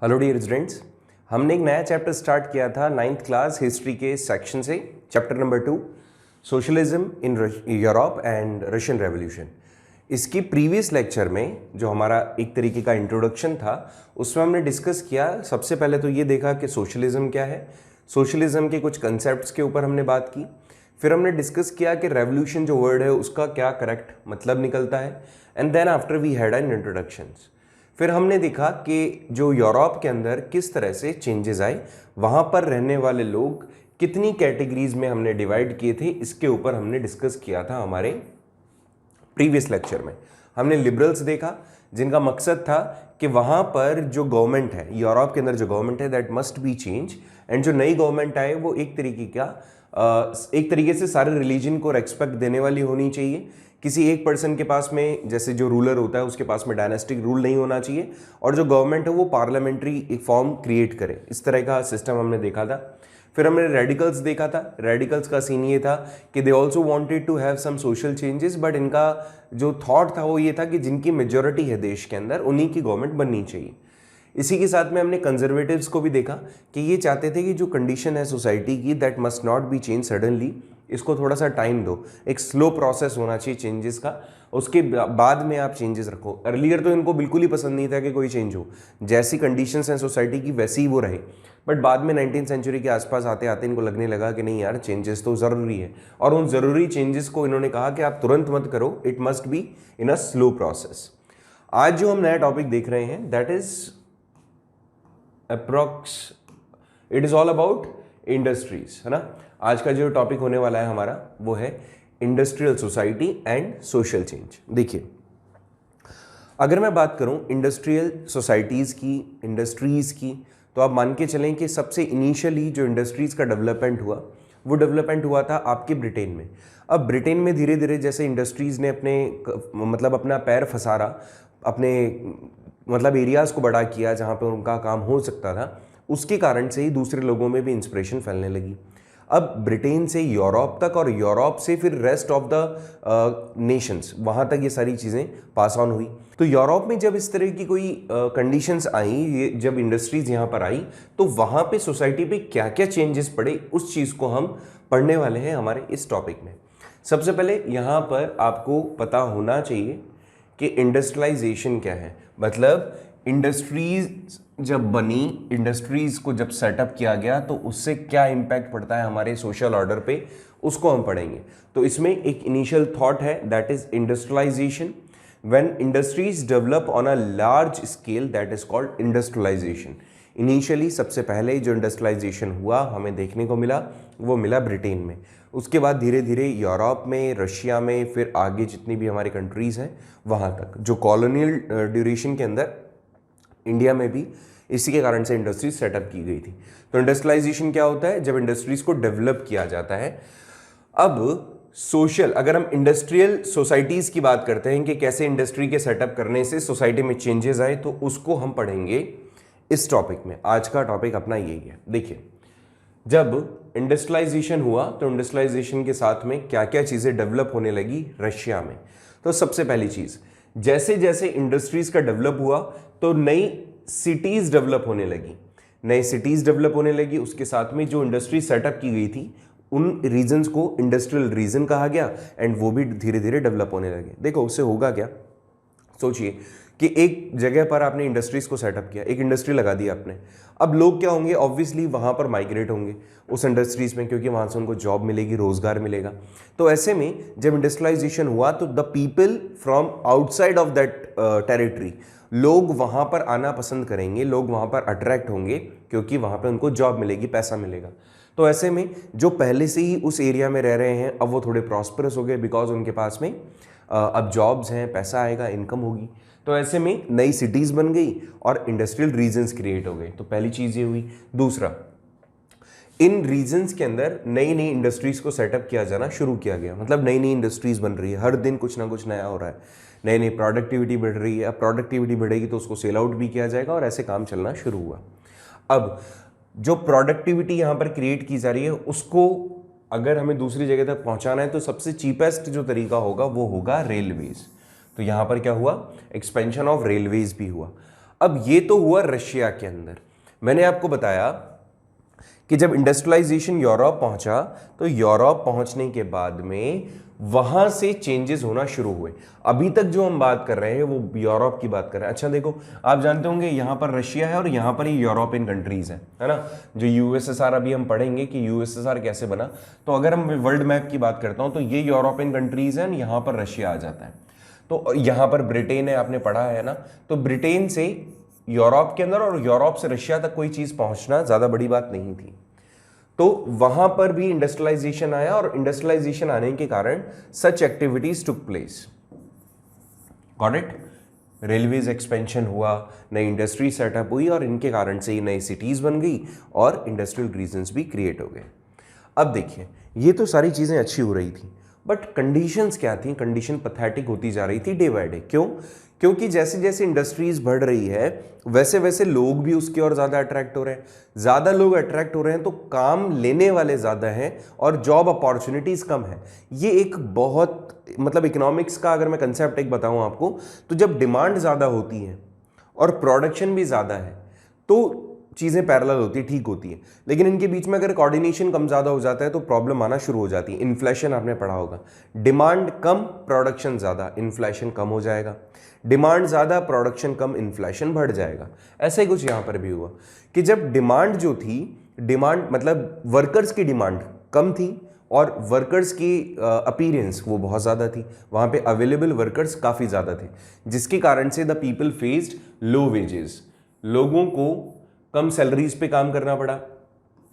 Hello dear students, हमने एक नया चैप्टर स्टार्ट किया था नाइन्थ क्लास हिस्ट्री के सेक्शन से। Chapter number 2, socialism in Europe and Russian revolution. इसके प्रीवियस लेक्चर में जो हमारा एक तरीके का इंट्रोडक्शन था उसमें हमने डिस्कस किया। सबसे पहले तो ये देखा कि सोशलिज्म क्या है, सोशलिज्म के कुछ कंसेप्ट्स के ऊपर हमने बात की। फिर हमने डिस्कस किया कि रेवोल्यूशन जो वर्ड है उसका क्या करेक्ट मतलब निकलता है, and then after we had an introductions. फिर हमने देखा कि जो यूरोप के अंदर किस तरह से चेंजेस आए, वहाँ पर रहने वाले लोग कितनी कैटेगरीज में हमने डिवाइड किए थे, इसके ऊपर हमने डिस्कस किया था हमारे प्रीवियस लेक्चर में। हमने लिबरल्स देखा जिनका मकसद था कि वहाँ पर जो गवर्नमेंट है, यूरोप के अंदर जो गवर्नमेंट है that must B change, and जो नई गवर्नमेंट आए वो एक तरीके से सारे रिलीजन को रेस्पेक्ट देने वाली होनी चाहिए। किसी एक पर्सन के पास में, जैसे जो रूलर होता है उसके पास में डायनेस्टिक रूल नहीं होना चाहिए, और जो गवर्नमेंट है वो पार्लियामेंट्री एक फॉर्म क्रिएट करे, इस तरह का सिस्टम हमने देखा था। फिर हमने रेडिकल्स देखा था। रेडिकल्स का सीन ये था कि they also wanted to have some social changes, but इनका जो थॉट था वो ये था कि जिनकी मेजोरिटी है देश के अंदर उन्हीं की गवर्नमेंट बननी चाहिए। इसी के साथ में हमने कंजर्वेटिव्स को भी देखा कि ये चाहते थे कि जो कंडीशन है सोसाइटी की that must not be change suddenly, इसको थोड़ा सा टाइम दो, एक स्लो प्रोसेस होना चाहिए चेंजेस का, उसके बाद में आप चेंजेस रखो। अर्लियर तो इनको बिल्कुल ही पसंद नहीं था कि कोई चेंज हो, जैसी कंडीशंस हैं सोसाइटी की वैसी ही वो रहे। बट बाद में 19th सेंचुरी के आसपास आते आते इनको लगने लगा कि नहीं यार, चेंजेस तो ज़रूरी है, और उन ज़रूरी चेंजेस को इन्होंने कहा कि आप तुरंत मत करो, it must be in a slow process. आज जो हम नया टॉपिक देख रहे हैं that is it is all about industries, है ना। आज का जो टॉपिक होने वाला है हमारा वो है industrial society and social change. देखिए, अगर मैं बात करूं इंडस्ट्रियल सोसाइटीज़ की, इंडस्ट्रीज़ की, तो आप मान के चलें कि सबसे इनिशियली जो इंडस्ट्रीज़ का डेवलपमेंट हुआ वो डेवलपमेंट हुआ था आपके ब्रिटेन में। अब ब्रिटेन में धीरे धीरे जैसे इंडस्ट्रीज़ ने अपना पैर फंसारा, अपने एरियाज़ को बड़ा किया जहाँ पर उनका काम हो सकता था, उसके कारण से ही दूसरे लोगों में भी इंस्पिरेशन फैलने लगी। अब ब्रिटेन से यूरोप तक और यूरोप से फिर रेस्ट ऑफ द नेशंस, वहाँ तक ये सारी चीज़ें पास ऑन हुई। तो यूरोप में जब इस तरह की कोई कंडीशंस आई, जब इंडस्ट्रीज़ यहाँ पर आई, तो वहाँ पे सोसाइटी पे क्या क्या चेंजेस पड़े, उस चीज़ को हम पढ़ने वाले हैं हमारे इस टॉपिक में। सबसे पहले यहाँ पर आपको पता होना चाहिए कि इंडस्ट्रियलाइजेशन क्या है। मतलब इंडस्ट्रीज जब बनी, इंडस्ट्रीज को जब सेटअप किया गया तो उससे क्या इम्पैक्ट पड़ता है हमारे सोशल ऑर्डर पे, उसको हम पढ़ेंगे। तो इसमें एक इनिशियल थॉट है that is industrialization. When industries develop on a large scale that is called industrialization. Initially सबसे पहले जो इंडस्ट्रियलाइजेशन हुआ हमें देखने को मिला वो मिला ब्रिटेन में। उसके बाद धीरे धीरे यूरोप में, रशिया में, फिर आगे जितनी भी हमारी कंट्रीज़ हैं वहाँ तक, जो कॉलोनियल ड्यूरेशन के अंदर इंडिया में भी इसी के कारण से इंडस्ट्रीज सेटअप की गई थी। तो इंडस्ट्रियलाइजेशन क्या होता है? जब इंडस्ट्रीज को डेवलप किया जाता है। अब सोशल, अगर हम इंडस्ट्रियल सोसाइटीज़ की बात करते हैं कि कैसे इंडस्ट्री के सेटअप करने से सोसाइटी में चेंजेस आए, तो उसको हम पढ़ेंगे इस टॉपिक में। आज का टॉपिक अपना यही है। देखिए, जब इंडस्ट्रियलाइजेशन हुआ तो इंडस्ट्रियलाइजेशन के साथ में क्या क्या चीज़ें डेवलप होने लगी रशिया में। तो सबसे पहली चीज़, जैसे जैसे इंडस्ट्रीज का डेवलप हुआ तो नई सिटीज़ डेवलप होने लगी, नई सिटीज़ डेवलप होने लगी। उसके साथ में जो इंडस्ट्री सेटअप की गई थी उन रीजन्स को इंडस्ट्रियल रीजन कहा गया, एंड वो भी धीरे धीरे डेवलप होने लगे। देखो उससे होगा क्या, सोचिए कि एक जगह पर आपने इंडस्ट्रीज को सेटअप किया, एक इंडस्ट्री लगा दी आपने। अब लोग क्या होंगे, ऑब्वियसली वहाँ पर माइग्रेट होंगे उस इंडस्ट्रीज में, क्योंकि वहाँ से उनको जॉब मिलेगी, रोजगार मिलेगा। तो ऐसे में जब इंडस्ट्रियलाइजेशन हुआ तो the people from outside of that territory, लोग वहाँ पर आना पसंद करेंगे, लोग वहाँ पर अट्रैक्ट होंगे, क्योंकि वहाँ पर उनको जॉब मिलेगी, पैसा मिलेगा। तो ऐसे में जो पहले से ही उस एरिया में रह रहे हैं अब वो थोड़े प्रॉस्परस हो गए, बिकॉज उनके पास में अब जॉब्स हैं, पैसा आएगा, इनकम होगी। तो ऐसे में नई सिटीज़ बन गई और इंडस्ट्रियल रीजन्स क्रिएट हो गए। तो पहली चीज़ ये हुई। दूसरा, इन रीजन्स के अंदर नई नई इंडस्ट्रीज़ को सेटअप किया जाना शुरू किया गया। मतलब नई नई इंडस्ट्रीज़ बन रही है, हर दिन कुछ ना कुछ नया हो रहा है, नई नई प्रोडक्टिविटी बढ़ रही है। अब प्रोडक्टिविटी बढ़ेगी तो उसको सेल आउट भी किया जाएगा, और ऐसे काम चलना शुरू हुआ। अब जो प्रोडक्टिविटी यहाँ पर क्रिएट की जा रही है उसको अगर हमें दूसरी जगह तक पहुँचाना है तो सबसे चीपेस्ट जो तरीका होगा वो होगा रेलवेज़। तो यहाँ पर क्या हुआ, एक्सपेंशन ऑफ रेलवेज भी हुआ। अब ये तो हुआ रशिया के अंदर। मैंने आपको बताया कि जब इंडस्ट्रियलाइजेशन यूरोप पहुंचा तो यूरोप पहुंचने के बाद में वहां से चेंजेस होना शुरू हुए। अभी तक जो हम बात कर रहे हैं वो यूरोप की बात कर रहे हैं। अच्छा देखो, आप जानते होंगे यहां पर रशिया है और यहां पर ही यूरोपियन कंट्रीज है ना। जो यूएसएसआर अभी हम पढ़ेंगे कि यूएसएसआर कैसे बना, तो अगर हम वर्ल्ड मैप की बात करता हूं तो ये यूरोपियन कंट्रीज हैं, यहां पर रशिया आ जाता है। तो यहां पर ब्रिटेन है, आपने पढ़ा है ना। तो ब्रिटेन से यूरोप के अंदर और यूरोप से रशिया तक कोई चीज पहुंचना ज्यादा बड़ी बात नहीं थी। तो वहां पर भी इंडस्ट्रियलाइजेशन आया और इंडस्ट्रियलाइजेशन आने के कारण such activities took place. Got it? Railways expansion हुआ, नई इंडस्ट्री सेटअप हुई और इनके कारण से ही नई सिटीज बन गई और इंडस्ट्रियल रीजन्स भी क्रिएट हो गए। अब देखिए, ये तो सारी चीजें अच्छी हो रही थी, बट कंडीशंस क्या थी? कंडीशन पैथेटिक होती जा रही थी डे बाय डे। क्यों? क्योंकि जैसे जैसे इंडस्ट्रीज बढ़ रही है वैसे वैसे लोग भी उसकी ओर ज्यादा अट्रैक्ट हो रहे हैं। ज्यादा लोग अट्रैक्ट हो रहे हैं तो काम लेने वाले ज्यादा हैं और जॉब अपॉर्चुनिटीज कम है। ये एक बहुत मतलब इकोनॉमिक्स का अगर मैं कंसेप्ट एक बताऊं आपको, तो जब डिमांड ज्यादा होती है और प्रोडक्शन भी ज्यादा है तो चीजें पैरेलल होती है, ठीक होती है। लेकिन इनके बीच में अगर कोऑर्डिनेशन कम ज्यादा हो जाता है तो प्रॉब्लम आना शुरू हो जाती है। इन्फ्लेशन आपने पढ़ा होगा, डिमांड कम प्रोडक्शन ज्यादा, इन्फ्लेशन कम हो जाएगा। डिमांड ज्यादा प्रोडक्शन कम, इन्फ्लेशन बढ़ जाएगा। ऐसा ही कुछ यहां पर भी हुआ कि जब डिमांड जो थी, डिमांड मतलब वर्कर्स की डिमांड कम थी और वर्कर्स की अपीयरेंस वो बहुत ज़्यादा थी। वहाँ पे अवेलेबल वर्कर्स काफ़ी ज़्यादा थे, जिसके कारण से the people faced low wages. लोगों को कम सैलरीज पे काम करना पड़ा,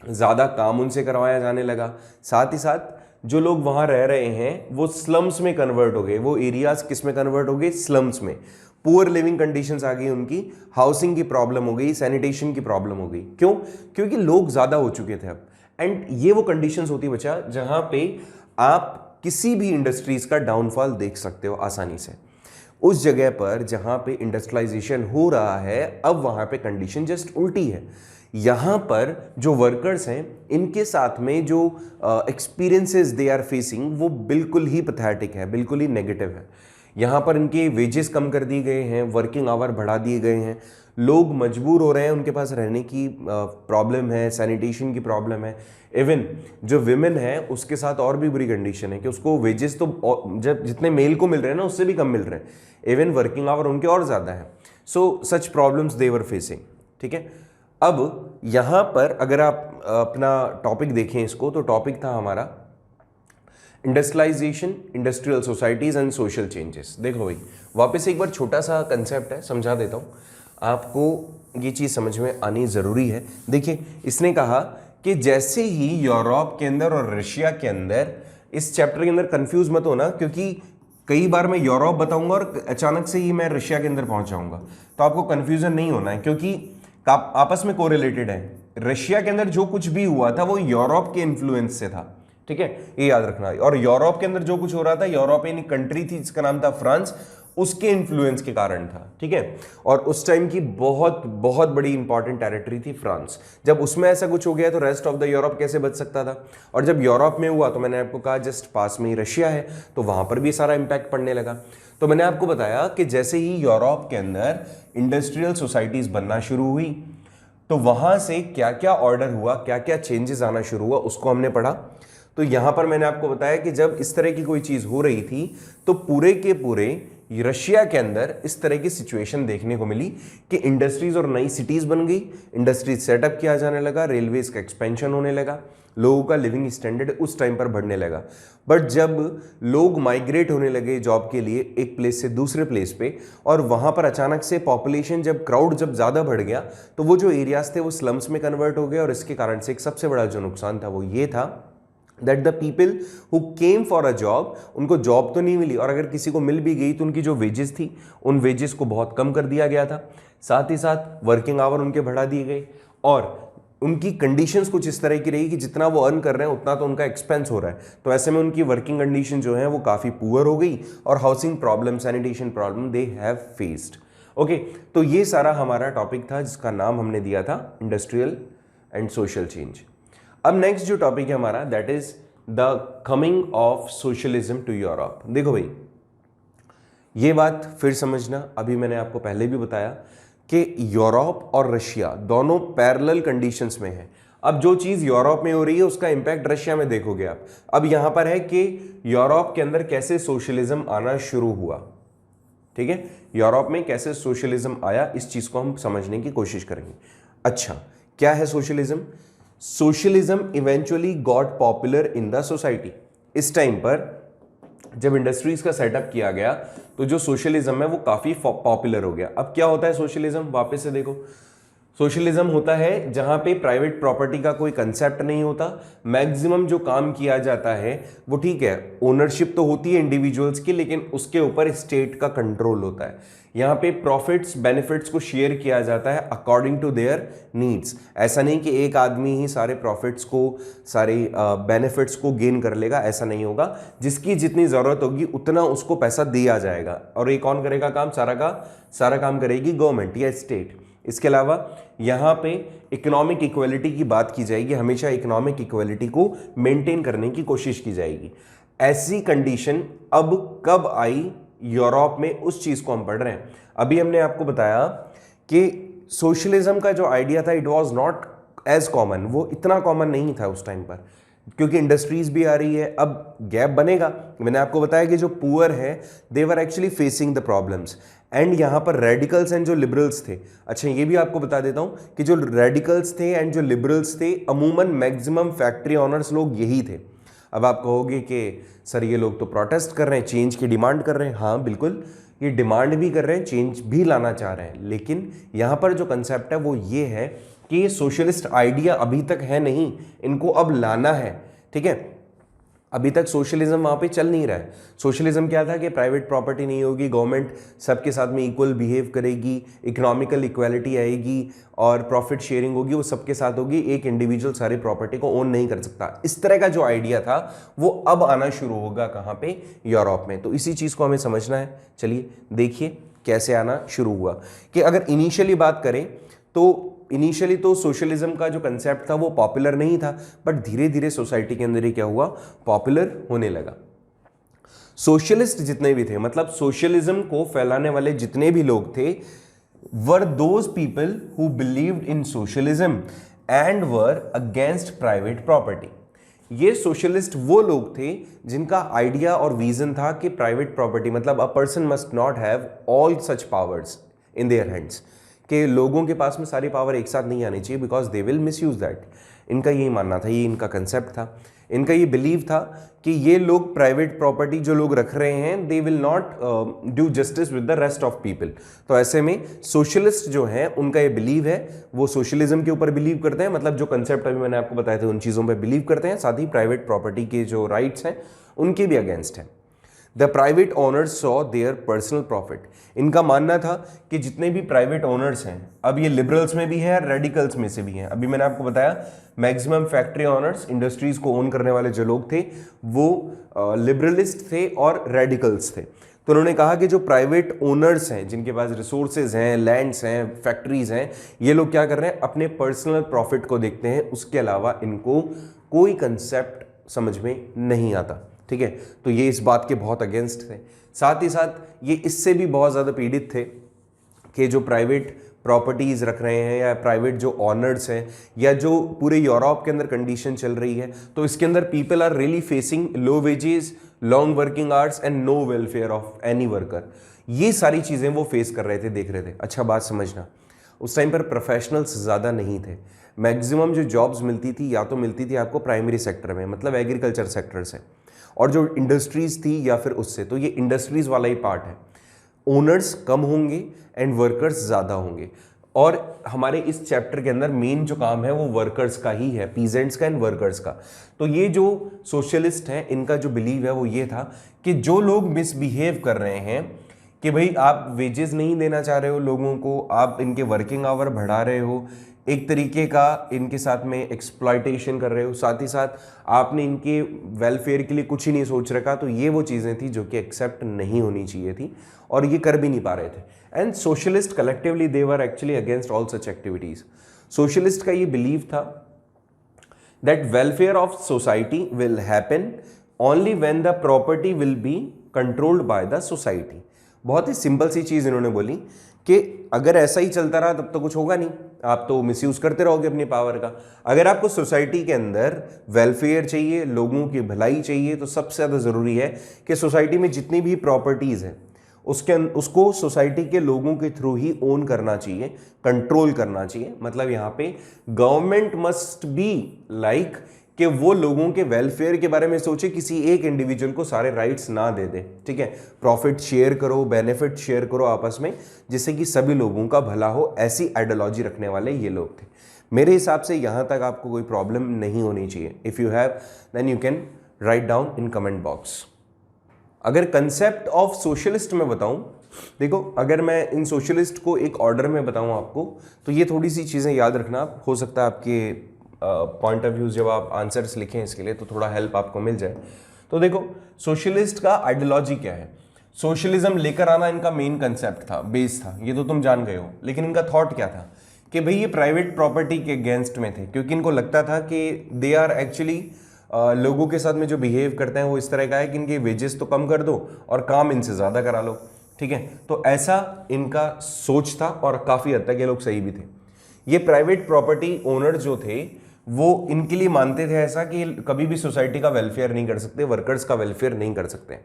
ज़्यादा काम उनसे करवाया जाने लगा। साथ ही साथ जो लोग वहाँ रह रहे हैं वो स्लम्स में कन्वर्ट हो गए। वो एरियाज किस में कन्वर्ट हो गए? स्लम्स में। पुअर लिविंग कंडीशंस आ गई उनकी, हाउसिंग की प्रॉब्लम हो गई, सैनिटेशन की प्रॉब्लम हो गई। क्यों? क्योंकि लोग ज़्यादा हो चुके थे अब। एंड ये वो कंडीशंस होती बचा जहां पे आप किसी भी इंडस्ट्रीज का डाउनफॉल देख सकते हो आसानी से। उस जगह पर जहां पे इंडस्ट्रियलाइजेशन हो रहा है अब वहां पे कंडीशन जस्ट उल्टी है। यहां पर जो वर्कर्स हैं इनके साथ में जो एक्सपीरियंसेस दे आर फेसिंग वो बिल्कुल ही पैथेटिक है, बिल्कुल ही नेगेटिव है। यहाँ पर इनके वेजेस कम कर दिए गए हैं, वर्किंग आवर बढ़ा दिए गए हैं, लोग मजबूर हो रहे हैं, उनके पास रहने की प्रॉब्लम है, सैनिटेशन की प्रॉब्लम है। इवन जो विमेन है उसके साथ और भी बुरी कंडीशन है कि उसको वेजेस तो जब जितने मेल को मिल रहे हैं ना उससे भी कम मिल रहे हैं। इवन वर्किंग आवर उनके और ज़्यादा है। So such problems they were facing. ठीक है, अब यहाँ पर अगर आप अपना टॉपिक देखें इसको, तो टॉपिक था हमारा industrialization, industrial societies and social changes. देखो भाई, वापस एक बार छोटा सा कंसेप्ट है, समझा देता हूँ आपको, ये चीज़ समझ में आनी ज़रूरी है। देखिए, इसने कहा कि जैसे ही यूरोप के अंदर और रशिया के अंदर, इस चैप्टर के अंदर कंफ्यूज मत होना क्योंकि कई बार मैं यूरोप बताऊंगा और अचानक से ही मैं रशिया के अंदर पहुंच जाऊंगा, तो आपको कंफ्यूजन नहीं होना है क्योंकि आपस में कोरिलेटेड है। रशिया के अंदर जो कुछ भी हुआ था वो यूरोप के इन्फ्लुएंस से था। ठीक है, ये याद रखना। और यूरोप के अंदर जो कुछ हो रहा था, यूरोपियन कंट्री थी जिसका नाम था फ्रांस, उसके इन्फ्लुएंस के कारण था। ठीक है, और उस टाइम की बहुत बहुत बड़ी इंपॉर्टेंट टेरिटरी थी फ्रांस। जब उसमें ऐसा कुछ हो गया तो रेस्ट ऑफ द यूरोप कैसे बच सकता था? और जब यूरोप में हुआ तो मैंने आपको कहा जस्ट पास में ही रशिया है, तो वहां पर भी सारा इंपैक्ट पड़ने लगा। तो मैंने आपको बताया कि जैसे ही यूरोप के अंदर इंडस्ट्रियल सोसाइटीज बनना शुरू हुई तो वहां से क्या क्या ऑर्डर हुआ, क्या क्या चेंजेस आना शुरू हुआ, उसको हमने पढ़ा। तो यहां पर मैंने आपको बताया कि जब इस तरह की कोई चीज हो रही थी तो पूरे के पूरे रशिया के अंदर इस तरह की सिचुएशन देखने को मिली कि इंडस्ट्रीज और नई सिटीज बन गई, इंडस्ट्रीज सेटअप किया जाने लगा, रेलवेज का एक्सपेंशन होने लगा, लोगों का लिविंग स्टैंडर्ड उस टाइम पर बढ़ने लगा। बट जब लोग माइग्रेट होने लगे जॉब के लिए एक प्लेस से दूसरे प्लेस पे, और वहां पर अचानक से पॉपुलेशन जब क्राउड जब ज़्यादा बढ़ गया तो वो जो एरियाज थे वो स्लम्स में कन्वर्ट हो गए। और इसके कारण से एक सबसे बड़ा जो नुकसान था वो ये था that the people who came for a job, उनको जॉब तो नहीं मिली, और अगर किसी को मिल भी गई तो उनकी जो वेजेस थी उन वेजेस को बहुत कम कर दिया गया था। साथ ही साथ वर्किंग आवर उनके बढ़ा दिए गए और उनकी कंडीशंस कुछ इस तरह की रही कि जितना वो अर्न कर रहे हैं उतना तो उनका एक्सपेंस हो रहा है। तो ऐसे में उनकी वर्किंग कंडीशन जो है वो काफ़ी पुअर हो गई और housing problem, sanitation problem they have faced. Okay, तो ये सारा हमारा टॉपिक था जिसका नाम हमने दिया था इंडस्ट्रियल एंड सोशल चेंज। अब नेक्स्ट जो टॉपिक है हमारा that is the coming of socialism to Europe. देखो भाई, ये बात फिर समझना, अभी मैंने आपको पहले भी बताया कि यूरोप और रशिया दोनों पैरेलल कंडीशंस में है। अब जो चीज यूरोप में हो रही है उसका इंपैक्ट रशिया में देखोगे आप। अब यहां पर है कि यूरोप के अंदर कैसे सोशलिज्म आना शुरू हुआ, ठीक है, यूरोप में कैसे सोशलिज्म आया, इस चीज को हम समझने की कोशिश करेंगे। अच्छा, क्या है socialism? Socialism eventually got popular in the society. इस टाइम पर जब इंडस्ट्रीज का सेटअप किया गया तो जो सोशलिज्म है वो काफी पॉपुलर हो गया। अब क्या होता है सोशलिज्म, वापस से देखो, सोशलिज्म होता है जहां पे प्राइवेट प्रॉपर्टी का कोई कंसेप्ट नहीं होता, मैक्सिमम जो काम किया जाता है वो, ठीक है, ओनरशिप तो होती है इंडिविजुअल्स की, लेकिन उसके ऊपर स्टेट का कंट्रोल होता है। यहाँ पे प्रॉफिट्स बेनिफिट्स को शेयर किया जाता है अकॉर्डिंग टू देयर नीड्स। ऐसा नहीं कि एक आदमी ही सारे प्रॉफिट्स को, सारे बेनिफिट्स को गेन कर लेगा, ऐसा नहीं होगा। जिसकी जितनी ज़रूरत होगी उतना उसको पैसा दिया जाएगा, और ये कौन करेगा काम? सारा का सारा काम करेगी गवर्नमेंट या स्टेट। इसके अलावा यहाँ पे इकोनॉमिक इक्वलिटी की बात की जाएगी, हमेशा इकोनॉमिक इक्वलिटी को मेंटेन करने की कोशिश की जाएगी। ऐसी कंडीशन अब कब आई यूरोप में, उस चीज को हम पढ़ रहे हैं। अभी हमने आपको बताया कि सोशलिज्म का जो आइडिया था it was not as common, वो इतना कॉमन नहीं था उस टाइम पर, क्योंकि इंडस्ट्रीज भी आ रही है, अब गैप बनेगा। मैंने आपको बताया कि जो पुअर है they were actually facing the problems, and यहाँ पर रेडिकल्स एंड जो लिबरल्स थे। अच्छा, ये भी आपको बता देता हूँ कि जो रेडिकल्स थे एंड जो लिबरल्स थे, अमूमन मैक्सिमम फैक्ट्री ऑनर्स लोग यही थे। अब आप कहोगे कि सर ये लोग तो प्रोटेस्ट कर रहे हैं, चेंज की डिमांड कर रहे हैं। हाँ बिल्कुल, ये डिमांड भी कर रहे हैं, चेंज भी लाना चाह रहे हैं, लेकिन यहाँ पर जो कंसेप्ट है वो ये है कि ये सोशलिस्ट आइडिया अभी तक है नहीं, इनको अब लाना है, ठीक है। अभी तक सोशलिज्म वहाँ पे चल नहीं रहा है। सोशलिज्म क्या था कि प्राइवेट प्रॉपर्टी नहीं होगी, गवर्नमेंट सबके साथ में इक्वल बिहेव करेगी, इकोनॉमिकल इक्वालिटी आएगी और प्रॉफिट शेयरिंग होगी, वो सबके साथ होगी, एक इंडिविजुअल सारी प्रॉपर्टी को ओन नहीं कर सकता। इस तरह का जो आइडिया था वो अब आना शुरू होगा कहाँ पे? यूरोप में। तो इसी चीज़ को हमें समझना है। चलिए देखिए कैसे आना शुरू हुआ। कि अगर इनिशियली बात करें तो इनिशियली तो सोशलिज्म का जो कंसेप्ट था वो पॉपुलर नहीं था, बट धीरे धीरे सोसाइटी के अंदर ही क्या हुआ? पॉपुलर होने लगा। सोशलिस्ट जितने भी थे, मतलब सोशलिज्म को फैलाने वाले जितने भी लोग थे, वर those people who believed in socialism and were against private property. ये सोशलिस्ट वो लोग थे जिनका आइडिया और विजन था कि प्राइवेट प्रॉपर्टी, मतलब a person must not have all such powers in their hands, कि लोगों के पास में सारी पावर एक साथ नहीं आनी चाहिए, because they will miss use that. इनका यही मानना था, ये इनका कंसेप्ट था, इनका ये बिलीव था कि ये लोग प्राइवेट प्रॉपर्टी जो लोग रख रहे हैं they will not do justice with the rest of people. तो ऐसे में सोशलिस्ट जो है उनका ये बिलीव है, वो सोशलिज्म के ऊपर बिलीव करते हैं, मतलब जो कंसेप्ट अभी मैंने आपको बताए थे उन चीज़ों पर बिलीव करते हैं, साथ ही प्राइवेट प्रॉपर्टी के जो राइट्स हैं उनके भी अगेंस्ट हैं। The private owners saw their personal profit. इनका मानना था कि जितने भी प्राइवेट ओनर्स हैं, अब ये लिबरल्स में भी है, रेडिकल्स में से भी हैं। अभी मैंने आपको बताया मैक्सिमम फैक्ट्री ओनर्स, इंडस्ट्रीज को ओन करने वाले जो लोग थे वो लिबरलिस्ट थे और रेडिकल्स थे। तो उन्होंने कहा कि जो प्राइवेट ओनर्स हैं, जिनके पास रिसोर्सेज हैं, लैंड्स हैं, फैक्ट्रीज हैं, ये लोग क्या कर रहे हैं? अपने पर्सनल प्रॉफिट को देखते हैं, उसके अलावा इनको कोई कंसेप्ट समझ में नहीं आता, ठीक है। तो ये इस बात के बहुत अगेंस्ट थे। साथ ही साथ ये इससे भी बहुत ज़्यादा पीड़ित थे कि जो प्राइवेट प्रॉपर्टीज़ रख रहे हैं या प्राइवेट जो ऑनर्स हैं, या जो पूरे यूरोप के अंदर कंडीशन चल रही है, तो इसके अंदर people are really facing low wages, long working hours and no welfare of any worker. ये सारी चीज़ें वो फेस कर रहे थे, देख रहे थे। अच्छा बात समझना, उस टाइम पर प्रोफेशनल्स ज़्यादा नहीं थे। मैक्सिमम जो जॉब्स मिलती थी या तो मिलती थी आपको प्राइमरी सेक्टर में, मतलब एग्रीकल्चर सेक्टर से, और जो इंडस्ट्रीज थी या फिर उससे। तो ये इंडस्ट्रीज वाला ही पार्ट है। ओनर्स कम होंगे एंड वर्कर्स ज़्यादा होंगे, और हमारे इस चैप्टर के अंदर मेन जो काम है वो वर्कर्स का ही है, पीजेंट्स का एंड वर्कर्स का। तो ये जो सोशलिस्ट हैं इनका जो बिलीव है वो ये था कि जो लोग मिसबिहेव कर रहे हैं, कि भाई आप वेजेस नहीं देना चाह रहे हो लोगों को, आप इनके वर्किंग आवर बढ़ा रहे हो, एक तरीके का इनके साथ में एक्सप्लॉयटेशन कर रहे हो, साथ ही साथ आपने इनके वेलफेयर के लिए कुछ ही नहीं सोच रखा। तो ये वो चीज़ें थी जो कि एक्सेप्ट नहीं होनी चाहिए थी, और ये कर भी नहीं पा रहे थे। And socialist collectively they were actually against all such activities. Socialist का ये बिलीव था that welfare of society will happen only when the property will be controlled by the society. बहुत ही सिंपल सी चीज़ इन्होंने बोली कि अगर ऐसा ही चलता रहा तब तो कुछ होगा नहीं, आप तो मिसयूज करते रहोगे अपनी पावर का। अगर आपको सोसाइटी के अंदर वेलफेयर चाहिए, लोगों की भलाई चाहिए, तो सबसे ज़्यादा ज़रूरी है कि सोसाइटी में जितनी भी प्रॉपर्टीज़ हैं उसको सोसाइटी के लोगों के थ्रू ही ओन करना चाहिए, कंट्रोल करना चाहिए। मतलब यहाँ पे गवर्नमेंट मस्ट बी लाइक कि वो लोगों के वेलफेयर के बारे में सोचे, किसी एक इंडिविजुअल को सारे राइट्स ना दे दे, ठीक है। प्रॉफिट शेयर करो, बेनिफिट शेयर करो आपस में, जिससे कि सभी लोगों का भला हो। ऐसी आइडियोलॉजी रखने वाले ये लोग थे। मेरे हिसाब से यहाँ तक आपको कोई प्रॉब्लम नहीं होनी चाहिए। If you have then you can write down in comment box. अगर कंसेप्ट ऑफ सोशलिस्ट में बताऊं, देखो अगर मैं इन सोशलिस्ट को एक ऑर्डर में बताऊं आपको, तो ये थोड़ी सी चीज़ें याद रखना। हो सकता है आपके पॉइंट ऑफ व्यू जब आप आंसर्स लिखें इसके लिए तो थोड़ा हेल्प आपको मिल जाए। तो देखो सोशलिस्ट का आइडियोलॉजी क्या है। सोशलिज्म लेकर आना इनका मेन कंसेप्ट था, बेस था, ये तो तुम जान गए हो। लेकिन इनका थॉट क्या था कि भाई ये प्राइवेट प्रॉपर्टी के अगेंस्ट में थे, क्योंकि इनको लगता था कि दे आर एक्चुअली लोगों के साथ में जो बिहेव करते हैं वो इस तरह का है कि इनके वेजेस तो कम कर दो और काम इनसे ज़्यादा करा लो, ठीक है। तो ऐसा इनका सोच था और काफ़ी हद तक ये लोग सही भी थे। ये प्राइवेट प्रॉपर्टी ओनर जो थे वो इनके लिए मानते थे ऐसा कि कभी भी सोसाइटी का वेलफेयर नहीं कर सकते, वर्कर्स का वेलफेयर नहीं कर सकते।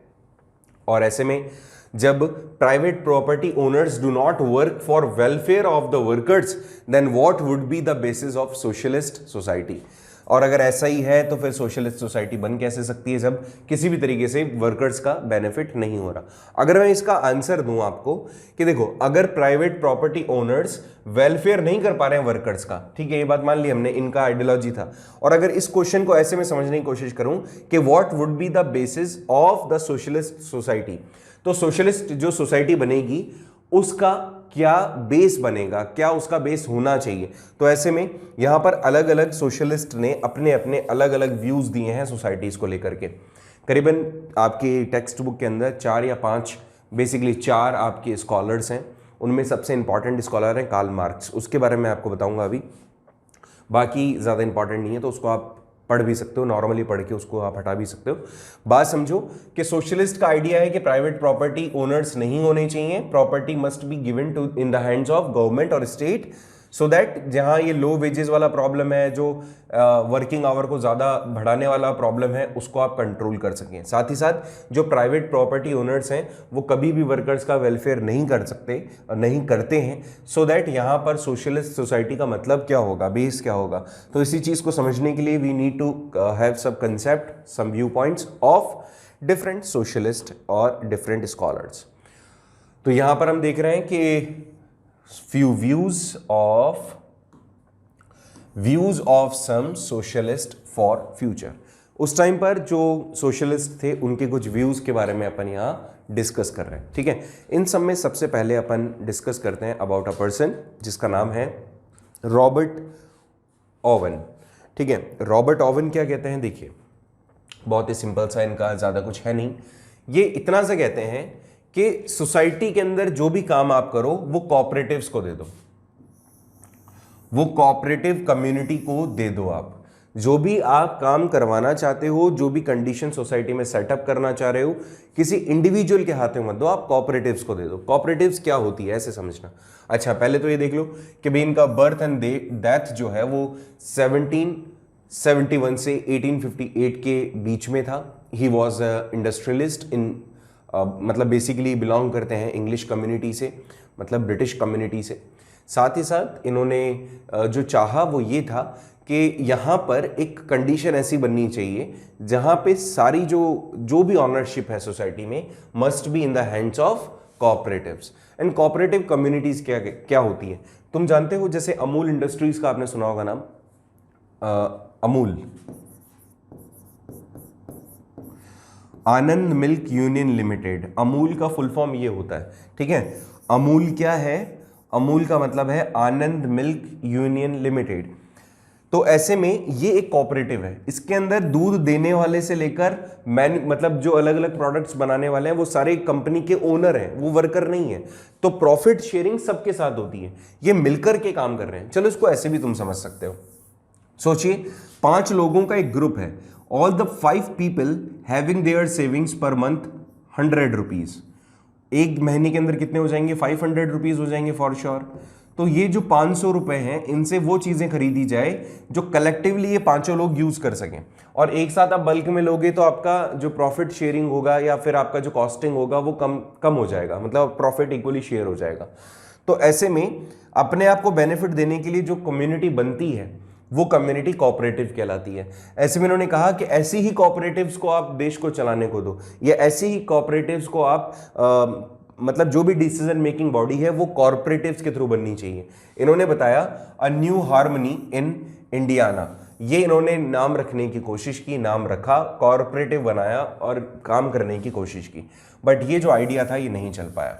और ऐसे में जब private property owners do not work for welfare of the workers, then what would be the basis of socialist society. और अगर ऐसा ही है तो फिर सोशलिस्ट सोसाइटी बन कैसे सकती है जब किसी भी तरीके से वर्कर्स का बेनिफिट नहीं हो रहा। अगर मैं इसका आंसर दूं आपको कि देखो अगर प्राइवेट प्रॉपर्टी ओनर्स वेलफेयर नहीं कर पा रहे हैं वर्कर्स का, ठीक है, ये बात मान ली हमने, इनका आइडियोलॉजी था। और अगर इस क्वेश्चन को ऐसे में समझने की कोशिश करूं कि what would be the basis of the socialist society, तो सोशलिस्ट जो सोसाइटी बनेगी उसका क्या बेस बनेगा, क्या उसका बेस होना चाहिए। तो ऐसे में यहां पर अलग अलग सोशलिस्ट ने अपने अपने अलग अलग व्यूज दिए हैं सोसाइटीज को लेकर के। करीबन आपके टेक्स्ट बुक के अंदर 4 या 5 बेसिकली 4 आपके स्कॉलर्स हैं। उनमें सबसे इंपॉर्टेंट स्कॉलर है कार्ल मार्क्स, उसके बारे में आपको बताऊंगा अभी। बाकी ज़्यादा इंपॉर्टेंट नहीं है तो उसको आप पढ़ भी सकते हो, नॉर्मली पढ़ के उसको आप हटा भी सकते हो। बात समझो कि सोशलिस्ट का आइडिया है कि प्राइवेट प्रॉपर्टी ओनर्स नहीं होने चाहिए, property must be given to in the hands of government और स्टेट, सो दैट जहां ये लो वेजेस वाला प्रॉब्लम है, जो वर्किंग आवर को ज़्यादा बढ़ाने वाला प्रॉब्लम है, उसको आप कंट्रोल कर सकें। साथ ही साथ जो प्राइवेट प्रॉपर्टी ओनर्स हैं वो कभी भी वर्कर्स का वेलफेयर नहीं कर सकते, नहीं करते हैं, सो दैट यहाँ पर सोशलिस्ट सोसाइटी का मतलब क्या होगा, बेस क्या होगा। तो इसी चीज़ को समझने के लिए we need to have sub concept, some view points of different socialist और डिफरेंट स्कॉलर्स। तो यहाँ पर हम देख रहे हैं कि few views of some socialist for future। उस टाइम पर जो सोशलिस्ट थे उनके कुछ व्यूज के बारे में अपन यहाँ डिस्कस कर रहे हैं, ठीक है। इन सब में सबसे पहले अपन डिस्कस करते हैं अबाउट अ पर्सन जिसका नाम है रॉबर्ट ओवन, ठीक है। रॉबर्ट ओवन क्या कहते हैं, देखिए बहुत ही सिंपल सा, इनका ज़्यादा कुछ है नहीं। ये इतना सा कहते हैं कि सोसाइटी के अंदर जो भी काम आप करो वो कोऑपरेटिव्स को दे दो, वो कोऑपरेटिव कम्युनिटी को दे दो। आप जो भी आप काम करवाना चाहते हो, जो भी कंडीशन सोसाइटी में सेटअप करना चाह रहे हो, किसी इंडिविजुअल के हाथ में मत दो, आप कोऑपरेटिव्स को दे दो। कोऑपरेटिव्स क्या होती है ऐसे समझना। अच्छा पहले तो ये देख लो कि भाई इनका बर्थ एंड डेथ जो है वो 1771 से 1858 के बीच में था। ही वॉज इंडस्ट्रियलिस्ट इन मतलब बेसिकली बिलोंग करते हैं इंग्लिश कम्युनिटी से, मतलब ब्रिटिश कम्युनिटी से। साथ ही साथ इन्होंने जो चाहा वो ये था कि यहाँ पर एक कंडीशन ऐसी बननी चाहिए जहाँ पे सारी जो भी ऑनरशिप है सोसाइटी में must be in the hands of cooperatives. And cooperative communities क्या होती है तुम जानते हो, जैसे अमूल इंडस्ट्रीज का आपने सुना होगा नाम, अमूल, आनंद मिल्क यूनियन लिमिटेड। अमूल का फुल फॉर्म ये होता है, ठीक है। अमूल क्या है, अमूल का मतलब है आनंद मिल्क यूनियन लिमिटेड। तो ऐसे में ये एक कोऑपरेटिव है, इसके अंदर दूध देने वाले से लेकर मतलब जो अलग अलग प्रोडक्ट्स बनाने वाले हैं वो सारे कंपनी के ओनर हैं, वो वर्कर नहीं है। तो प्रॉफिट शेयरिंग सबके साथ होती है, ये मिलकर के काम कर रहे हैं। चलो इसको ऐसे भी तुम समझ सकते हो। सोचिए 5 लोगों का एक ग्रुप है, all the 5 people having their savings per month 100 rupees। एक महीने के अंदर कितने हो जाएंगे, 500 रुपीज हो जाएंगे फॉर श्योर। तो ये जो 500 रुपए हैं, इनसे वो चीजें खरीदी जाए जो कलेक्टिवली ये पांचों लोग यूज कर सकें। और एक साथ आप बल्क में लोगे तो आपका जो प्रॉफिट शेयरिंग होगा या फिर आपका जो कॉस्टिंग होगा वो कम हो जाएगा, मतलब प्रॉफिट इक्वली शेयर हो जाएगा। तो ऐसे में अपने आप को बेनिफिट देने के लिए जो कम्युनिटी बनती है वो कम्युनिटी कोऑपरेटिव कहलाती है। ऐसे में इन्होंने कहा कि ऐसी ही कोऑपरेटिव्स को आप देश को चलाने को दो, या ऐसी ही कोऑपरेटिव्स को आप मतलब जो भी डिसीजन मेकिंग बॉडी है वो कॉर्पोरेटिव्स के थ्रू बननी चाहिए। इन्होंने बताया a new harmony in Indiana, ये इन्होंने नाम रखने की कोशिश की, नाम रखा, कॉर्पोरेटिव बनाया और काम करने की कोशिश की। बट ये जो आइडिया था ये नहीं चल पाया,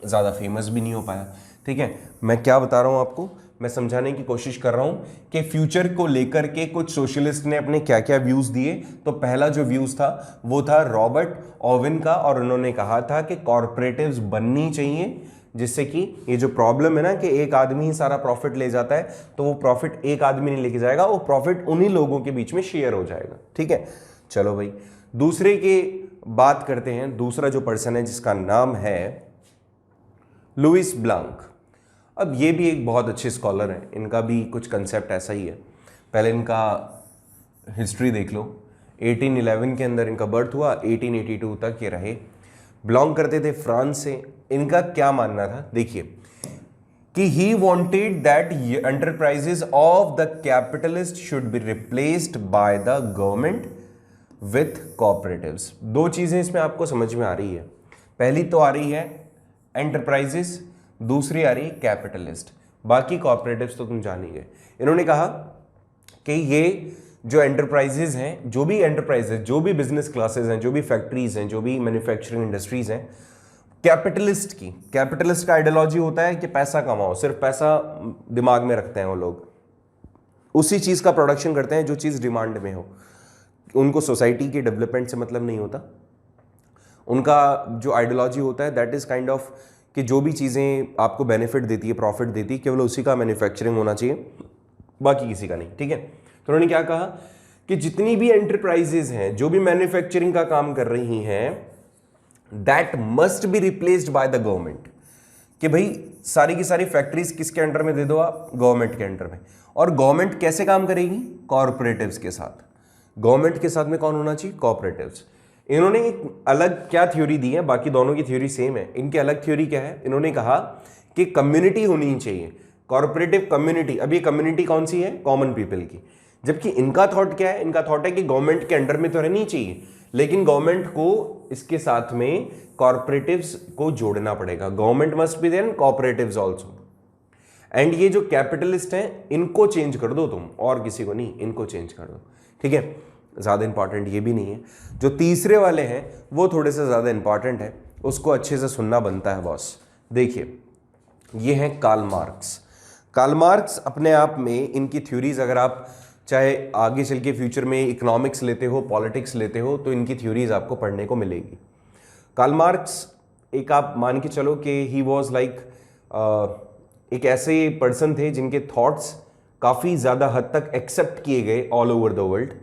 ज़्यादा फेमस भी नहीं हो पाया। ठीक है, मैं क्या बता रहा हूँ आपको, मैं समझाने की कोशिश कर रहा हूँ कि फ्यूचर को लेकर के कुछ सोशलिस्ट ने अपने क्या क्या व्यूज़ दिए। तो पहला जो व्यूज़ था वो था रॉबर्ट ओवेन का, और उन्होंने कहा था कि कॉर्पोरेटिव्स बननी चाहिए, जिससे कि ये जो प्रॉब्लम है ना कि एक आदमी ही सारा प्रॉफिट ले जाता है, तो वो प्रॉफिट एक आदमी नहीं लेके जाएगा, वो प्रॉफिट उन्हीं लोगों के बीच में शेयर हो जाएगा। ठीक है, चलो भाई दूसरे की बात करते हैं। दूसरा जो पर्सन है जिसका नाम है लुइस ब्लांक। अब ये भी एक बहुत अच्छे स्कॉलर हैं, इनका भी कुछ कंसेप्ट ऐसा ही है। पहले इनका हिस्ट्री देख लो। 1811 के अंदर इनका बर्थ हुआ, 1882 तक ये रहे, बिलोंग करते थे फ्रांस से। इनका क्या मानना था, देखिए कि he wanted that enterprises of the capitalist should be replaced by the government with cooperatives. दो चीजें इसमें आपको समझ में आ रही है, पहली तो आ रही है एंटरप्राइजेस, दूसरी आ रही है कैपिटलिस्ट, बाकी कोऑपरेटिव्स तो तुम जान ही गए। इन्होंने कहा कि ये जो एंटरप्राइजेज हैं, जो भी एंटरप्राइजेज, जो भी बिजनेस क्लासेस हैं, जो भी फैक्ट्रीज हैं, जो भी मैन्युफैक्चरिंग इंडस्ट्रीज हैं, कैपिटलिस्ट का आइडियोलॉजी होता है कि पैसा कमाओ, सिर्फ पैसा दिमाग में रखते हैं वो लोग, उसी चीज का प्रोडक्शन करते हैं जो चीज डिमांड में हो। उनको सोसाइटी की डेवलपमेंट से मतलब नहीं होता। उनका जो आइडियोलॉजी होता है दैट इज काइंड ऑफ कि जो भी चीज़ें आपको बेनिफिट देती है, प्रॉफिट देती है, केवल उसी का मैन्युफैक्चरिंग होना चाहिए, बाकी किसी का नहीं। ठीक है, तो उन्होंने क्या कहा कि जितनी भी एंटरप्राइजेज हैं, जो भी मैन्युफैक्चरिंग का काम कर रही हैं, that must be replaced by the government. कि भाई सारी की सारी फैक्ट्रीज किसके अंडर में दे दो आप, गवर्नमेंट के अंडर में। और गवर्नमेंट कैसे काम करेगी, कॉर्पोरेटिव्स के साथ। गवर्नमेंट के साथ में कौन होना चाहिए, कॉर्पोरेटिव्स। इन्होंने एक अलग क्या थ्योरी दी है, बाकी दोनों की थ्योरी सेम है, इनकी अलग थ्योरी क्या है, इन्होंने कहा कि कम्युनिटी होनी चाहिए, कॉर्पोरेटिव कम्युनिटी। अब ये कम्युनिटी कौन सी है, कॉमन पीपल की। जबकि इनका थॉट क्या है, इनका थॉट है कि गवर्नमेंट के अंडर में तो रहनी चाहिए, लेकिन गवर्नमेंट को इसके साथ में कॉर्पोरेटिव्स को जोड़ना पड़ेगा। Government must be there, cooperatives also. And ये जो कैपिटलिस्ट हैं इनको चेंज कर दो तुम, और किसी को नहीं, इनको चेंज कर दो। ठीक है, ज़्यादा इंपॉर्टेंट ये भी नहीं है। जो तीसरे वाले हैं वो थोड़े से ज़्यादा इंपॉर्टेंट है, उसको अच्छे से सुनना बनता है बॉस। देखिए ये हैं कार्ल मार्क्स। कार्ल मार्क्स अपने आप में, इनकी थ्योरीज अगर आप चाहे आगे चल के फ्यूचर में इकोनॉमिक्स लेते हो, पॉलिटिक्स लेते हो, तो इनकी थ्योरीज आपको पढ़ने को मिलेगी। कार्ल मार्क्स एक आप मान के चलो कि ही वॉज लाइक एक ऐसे पर्सन थे जिनके थॉट्स काफ़ी ज़्यादा हद तक एक्सेप्ट किए गए ऑल ओवर द वर्ल्ड।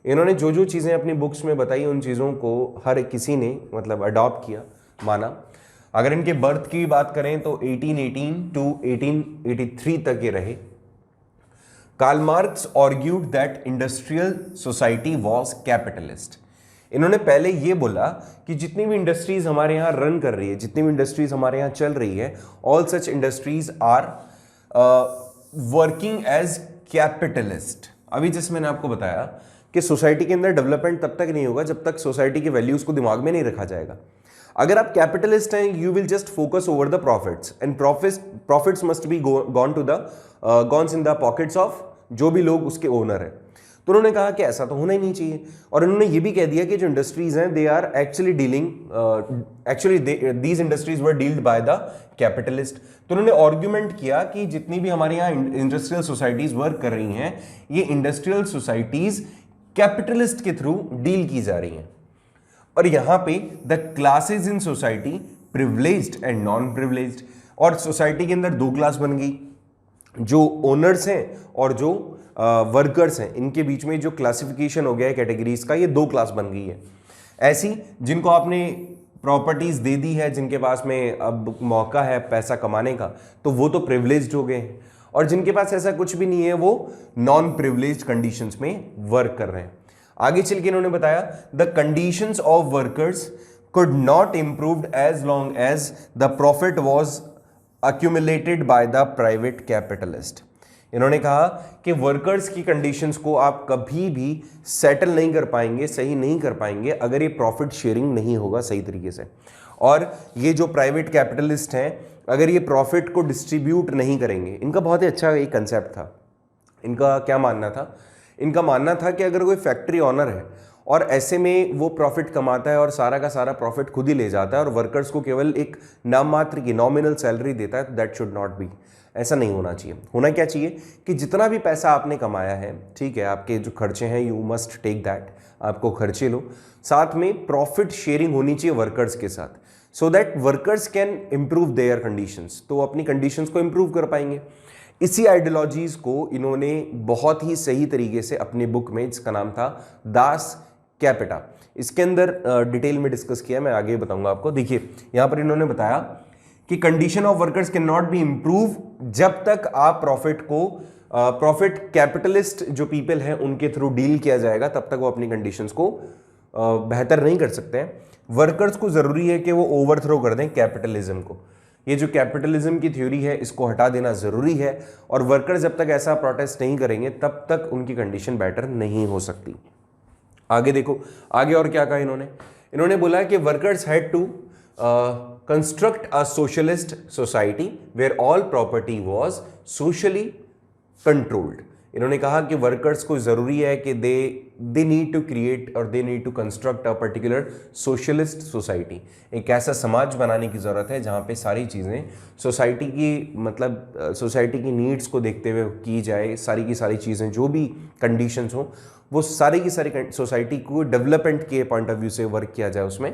इन्होंने जो जो चीज़ें अपनी बुक्स में बताई उन चीज़ों को हर किसी ने मतलब अडॉप्ट किया, माना। अगर इनके बर्थ की बात करें तो 1818 टू 1883 तक ये रहे। Karl Marx argued that industrial society was capitalist. इन्होंने पहले ये बोला कि जितनी भी इंडस्ट्रीज हमारे यहाँ रन कर रही है, जितनी भी इंडस्ट्रीज हमारे यहाँ चल रही है, all such industries are working as capitalist. अभी जैसे मैंने आपको बताया कि सोसाइटी के अंदर डेवलपमेंट तब तक नहीं होगा जब तक सोसाइटी के वैल्यूज को दिमाग में नहीं रखा जाएगा। अगर आप कैपिटलिस्ट हैं, you will just focus over the profits, and profits must be gones in the pockets of जो भी लोग उसके ओनर है। तो उन्होंने कहा कि ऐसा तो होना ही नहीं चाहिए। और उन्होंने ये भी कह दिया कि जो इंडस्ट्रीज हैं they are actually these industries were dealt by the capitalist. तो उन्होंने आर्ग्यूमेंट किया कि जितनी भी हमारे यहाँ इंडस्ट्रियल सोसाइटीज वर्क कर रही हैं, ये इंडस्ट्रियल सोसाइटीज कैपिटलिस्ट के थ्रू डील की जा रही हैं। और यहां पे the classes in society privileged and non privileged, और सोसाइटी के अंदर दो क्लास बन गई, जो ओनर्स हैं और जो वर्कर्स हैं। इनके बीच में जो क्लासिफिकेशन हो गया है कैटेगरीज का, ये दो क्लास बन गई है। ऐसी जिनको आपने प्रॉपर्टीज दे दी है, जिनके पास में अब मौका है पैसा कमाने का, तो वो तो प्रिविलेज्ड हो गए हैं, और जिनके पास ऐसा कुछ भी नहीं है वो नॉन प्रिविलेज्ड कंडीशंस में वर्क कर रहे हैं। आगे चल के इन्होंने बताया the conditions of workers could not improve as long as the profit was accumulated by the private capitalist। इन्होंने कहा कि वर्कर्स की कंडीशंस को आप कभी भी सेटल नहीं कर पाएंगे, सही नहीं कर पाएंगे, अगर ये प्रॉफिट शेयरिंग नहीं होगा सही तरीके से। और ये जो प्राइवेट कैपिटलिस्ट हैं, अगर ये प्रॉफिट को डिस्ट्रीब्यूट नहीं करेंगे, इनका बहुत ही अच्छा एक कंसेप्ट था। इनका क्या मानना था? इनका मानना था कि अगर कोई फैक्ट्री ऑनर है और ऐसे में वो प्रॉफिट कमाता है और सारा का सारा प्रॉफिट खुद ही ले जाता है और वर्कर्स को केवल एक नाम मात्र की नॉमिनल सैलरी देता है, तो दैट शुड नॉट बी। ऐसा नहीं होना चाहिए। होना क्या चाहिए कि जितना भी पैसा आपने कमाया है, ठीक है, आपके जो खर्चे हैं, यू मस्ट टेक दैट, आपको खर्चे लो, साथ में प्रॉफिट शेयरिंग होनी चाहिए वर्कर्स के साथ, so that workers can improve there conditions, तो अपनी कंडीशंस को इंप्रूव कर पाएंगे। इसी आइडियोलॉजीज को इन्होंने बहुत ही सही तरीके से अपनी बुक में, जिसका नाम था दास कैपिटा, इसके अंदर डिटेल में डिस्कस किया, मैं आगे बताऊंगा आपको। देखिए यहां पर इन्होंने बताया कि condition of workers can not be improve जब तक आप प्रॉफिट कैपिटलिस्ट जो पीपल हैं उनके थ्रू डील किया जाएगा, तब तक वो अपनी कंडीशंस को बेहतर नहीं कर सकते हैं। वर्कर्स को जरूरी है कि वो ओवरथ्रो कर दें कैपिटलिज्म को। ये जो कैपिटलिज्म की थ्योरी है, इसको हटा देना जरूरी है, और वर्कर्स जब तक ऐसा प्रोटेस्ट नहीं करेंगे तब तक उनकी कंडीशन बेटर नहीं हो सकती। आगे देखो, आगे और क्या कहा इन्होंने बोला कि workers had to construct a socialist society where all property was socially controlled. इन्होंने कहा कि वर्कर्स को जरूरी है कि दे नीड टू क्रिएट और they need to construct a particular socialist society. एक ऐसा समाज बनाने की जरूरत है जहां पे सारी चीजें सोसाइटी की, मतलब सोसाइटी की नीड्स को देखते हुए की जाए, सारी की सारी चीजें जो भी कंडीशंस हो वो सारी की सारी सोसाइटी को डेवलपमेंट के पॉइंट ऑफ व्यू से वर्क किया जाए उसमें।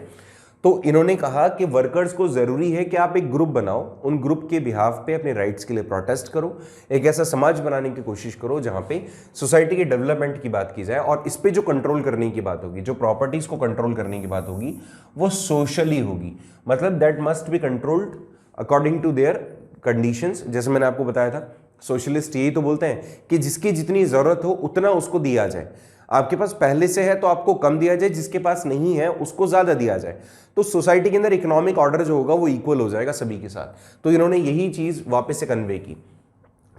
तो इन्होंने कहा कि वर्कर्स को जरूरी है कि आप एक ग्रुप बनाओ, उन ग्रुप के बिहाफ पे अपने राइट्स के लिए प्रोटेस्ट करो, एक ऐसा समाज बनाने की कोशिश करो जहां पे सोसाइटी के डेवलपमेंट की बात की जाए, और इस पे जो कंट्रोल करने की बात होगी, जो प्रॉपर्टीज को कंट्रोल करने की बात होगी, वो सोशली होगी, मतलब that must be controlled according to their conditions. जैसे मैंने आपको बताया था, सोशलिस्ट यही तो बोलते हैं कि जिसकी जितनी जरूरत हो उतना उसको दिया जाए। आपके पास पहले से है तो आपको कम दिया जाए, जिसके पास नहीं है उसको ज्यादा दिया जाए, तो सोसाइटी के अंदर इकोनॉमिक ऑर्डर जो होगा वो इक्वल हो जाएगा सभी के साथ। तो इन्होंने यही चीज वापस से कन्वे की।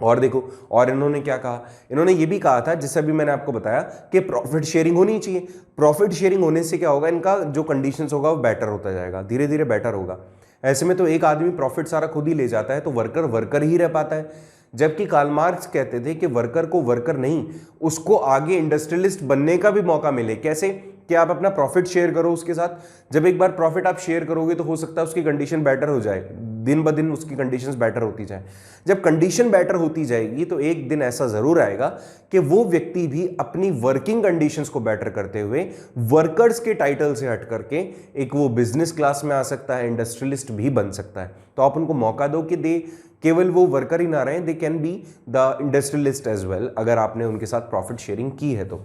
और देखो, और इन्होंने क्या कहा, इन्होंने ये भी कहा था, जिससे भी मैंने आपको बताया, कि प्रॉफिट शेयरिंग होनी चाहिए। प्रॉफिट शेयरिंग होने से क्या होगा, इनका जो कंडीशंस होगा वो बेटर होता जाएगा, धीरे धीरे बेटर होगा। ऐसे में तो एक आदमी प्रॉफिट सारा खुद ही ले जाता है तो वर्कर ही रह पाता है। जबकि कार्ल मार्क्स कहते थे कि वर्कर को वर्कर नहीं, उसको आगे इंडस्ट्रियलिस्ट बनने का भी मौका मिले। कैसे? कि आप अपना प्रॉफिट शेयर करो उसके साथ। जब एक बार प्रॉफिट आप शेयर करोगे तो हो सकता है उसकी कंडीशन बेटर हो जाए, दिन ब दिन उसकी कंडीशंस बेटर होती जाए। जब कंडीशन बेटर होती जाएगी तो एक दिन ऐसा जरूर आएगा कि वो व्यक्ति भी अपनी वर्किंग कंडीशंस को बेटर करते हुए वर्कर्स के टाइटल से हट करके एक वो बिजनेस क्लास में आ सकता है, इंडस्ट्रियलिस्ट भी बन सकता है। तो आप उनको मौका दो कि दे केवल वो वर्कर ही ना रहे, they can be the industrialist as well, अगर आपने उनके साथ प्रॉफिट शेयरिंग की है तो।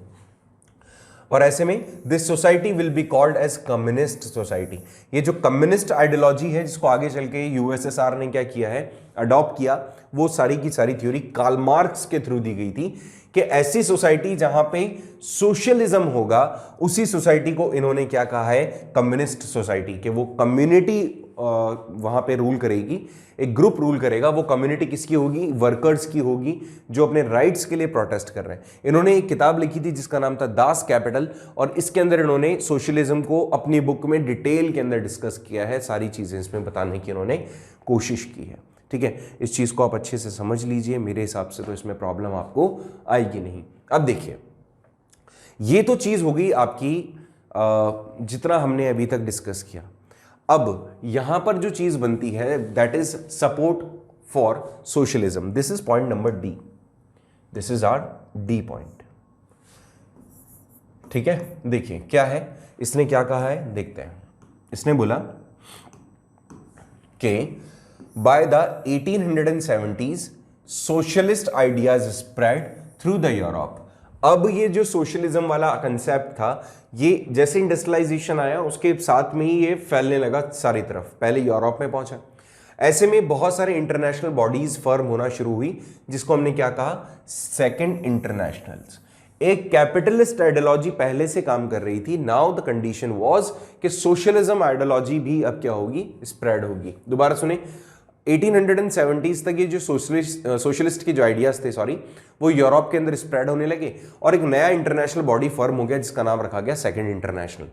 और ऐसे में this society will be called as communist society. ये जो कम्युनिस्ट आइडियोलॉजी है, जिसको आगे चल के यूएसएसआर ने क्या किया है, अडॉप्ट किया, वो सारी की सारी थ्योरी कार्ल मार्क्स के थ्रू दी गई थी कि ऐसी सोसाइटी जहां पे सोशलिज्म होगा, उसी सोसाइटी को इन्होंने क्या कहा है, कम्युनिस्ट सोसाइटी, कि वो कम्युनिटी वहां पे रूल करेगी, एक ग्रुप रूल करेगा। वो कम्युनिटी किसकी होगी? वर्कर्स की होगी, जो अपने राइट्स के लिए प्रोटेस्ट कर रहे हैं। इन्होंने एक किताब लिखी थी जिसका नाम था दास कैपिटल, और इसके अंदर इन्होंने सोशलिज्म को अपनी बुक में डिटेल के अंदर डिस्कस किया है, सारी चीजें इसमें बताने की इन्होंने कोशिश की है। ठीक है, इस चीज को आप अच्छे से समझ लीजिए, मेरे हिसाब से तो इसमें प्रॉब्लम आपको आएगी नहीं। अब देखिए, ये तो चीज हो गई आपकी जितना हमने अभी तक डिस्कस किया। अब यहां पर जो चीज बनती है, that is support for socialism. This is point number D, this is our D point. ठीक है, देखिए क्या है, इसने क्या कहा है, देखते हैं। इसने बोला कि by the 1870s socialist ideas spread through the Europe। अब ये जो सोशलिज्म वाला कंसेप्ट था, ये जैसे इंडस्ट्रियलाइजेशन आया उसके साथ में ही ये फैलने लगा सारी तरफ, पहले यूरोप में पहुंचा। ऐसे में बहुत सारे इंटरनेशनल बॉडीज फॉर्म होना शुरू हुई, जिसको हमने क्या कहा, सेकंड इंटरनेशनल्स। एक कैपिटलिस्ट आइडियोलॉजी पहले से काम कर रही थी, नाउ द कंडीशन वाज कि सोशलिज्म आइडियोलॉजी भी अब क्या होगी, स्प्रेड होगी। दोबारा सुने, 1870s तक ये जो सोशलिस्ट के जो आइडियाज थे वो यूरोप के अंदर स्प्रेड होने लगे और एक नया इंटरनेशनल बॉडी फॉर्म हो गया जिसका नाम रखा गया सेकंड इंटरनेशनल।